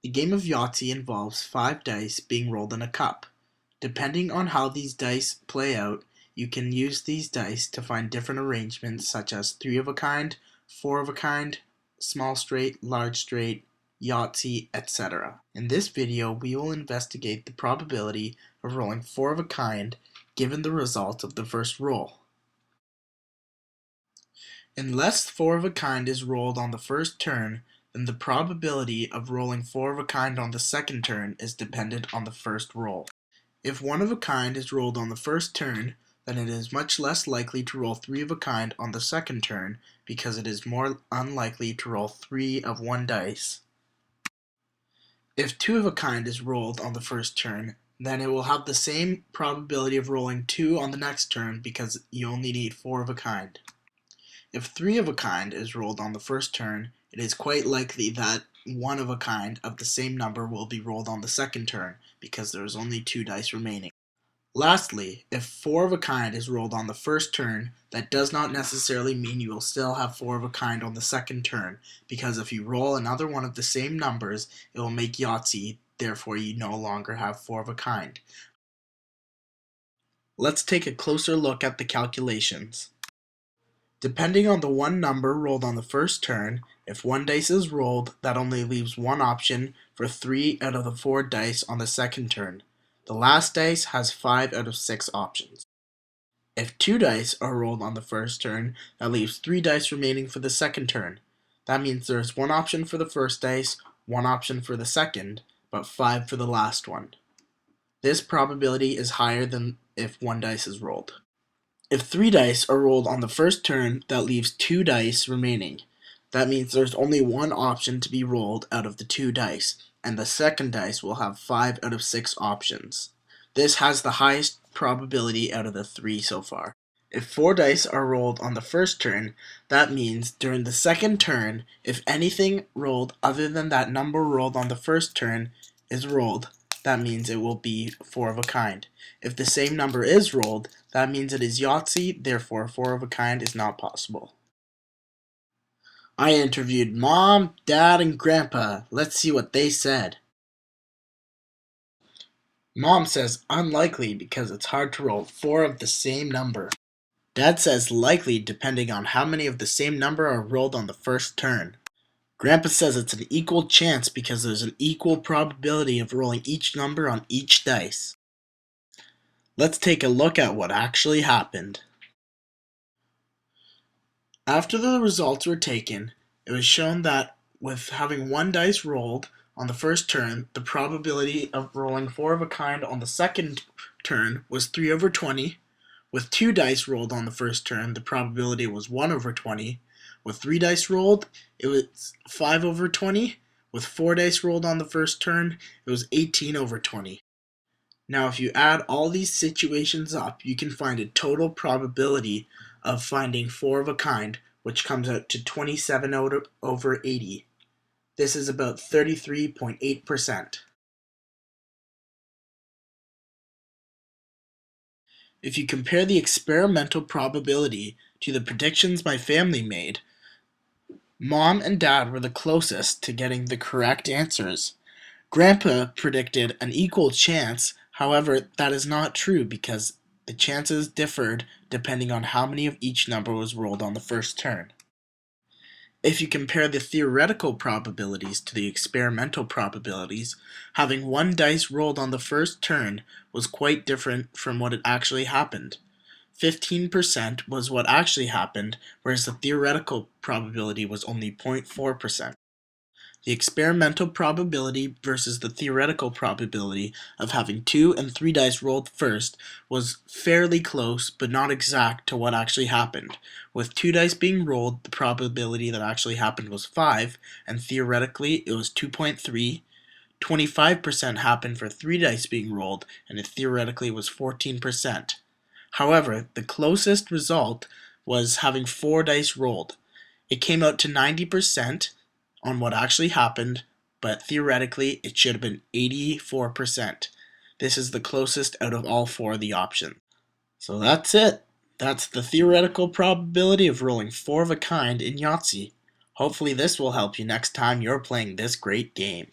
A game of Yahtzee involves 5 dice being rolled in a cup. Depending on how these dice play out, you can use these dice to find different arrangements such as 3 of a kind, 4 of a kind, small straight, large straight, Yahtzee, etc. In this video, we will investigate the probability of rolling 4 of a kind given the result of the first roll. Unless 4 of a kind is rolled on the first turn, then the probability of rolling 4 of a kind on the second turn is dependent on the first roll. If 1 of a kind is rolled on the first turn, then it is much less likely to roll 3 of a kind on the second turn because it is more unlikely to roll 3 of one dice. If 2 of a kind is rolled on the first turn, then it will have the same probability of rolling 2 on the next turn because you only need 4 of a kind. If 3 of a kind is rolled on the first turn, it is quite likely that 1 of a kind of the same number will be rolled on the second turn because there is only 2 dice remaining. Lastly, if 4 of a kind is rolled on the first turn, that does not necessarily mean you will still have 4 of a kind on the second turn, because if you roll another one of the same numbers, it will make Yahtzee, therefore you no longer have 4 of a kind. Let's take a closer look at the calculations. Depending on the one number rolled on the first turn, if 1 dice is rolled, that only leaves 1 option for 3 out of the 4 dice on the second turn. The last dice has 5 out of 6 options. If 2 dice are rolled on the first turn, that leaves 3 dice remaining for the second turn. That means there is 1 option for the first dice, 1 option for the second, but 5 for the last one. This probability is higher than if 1 dice is rolled. If 3 dice are rolled on the first turn, that leaves 2 dice remaining. That means there's only 1 option to be rolled out of the 2 dice, and the second dice will have 5 out of 6 options. This has the highest probability out of the 3 so far. If 4 dice are rolled on the first turn, that means during the second turn, if anything rolled other than that number rolled on the first turn is rolled, that means it will be 4 of a kind. If the same number is rolled, that means it is Yahtzee, therefore 4 of a kind is not possible. I interviewed Mom, Dad, and Grandpa. Let's see what they said. Mom says unlikely because it's hard to roll 4 of the same number. Dad says likely depending on how many of the same number are rolled on the first turn. Grandpa says it's an equal chance because there's an equal probability of rolling each number on each dice. Let's take a look at what actually happened. After the results were taken, it was shown that with having 1 dice rolled on the first turn, the probability of rolling 4 of a kind on the second turn was 3 over 20. With 2 dice rolled on the first turn, the probability was 1 over 20. With 3 dice rolled, it was 5 over 20. With 4 dice rolled on the first turn, it was 18 over 20. Now if you add all these situations up, you can find a total probability of finding 4 of a kind, which comes out to 27 over 80. This is about 33.8%. If you compare the experimental probability to the predictions my family made, Mom and Dad were the closest to getting the correct answers. Grandpa predicted an equal chance, however, that is not true because the chances differed depending on how many of each number was rolled on the first turn. If you compare the theoretical probabilities to the experimental probabilities, having 1 dice rolled on the first turn was quite different from what had actually happened. 15% was what actually happened, whereas the theoretical probability was only 0.4%. The experimental probability versus the theoretical probability of having 2 and 3 dice rolled first was fairly close but not exact to what actually happened. With 2 dice being rolled, the probability that actually happened was 5, and theoretically it was 2.3. 25% happened for 3 dice being rolled, and it theoretically was 14%. However, the closest result was having 4 dice rolled. It came out to 90% on what actually happened, but theoretically it should have been 84%. This is the closest out of all 4 of the options. So that's it. That's the theoretical probability of rolling 4 of a kind in Yahtzee. Hopefully this will help you next time you're playing this great game.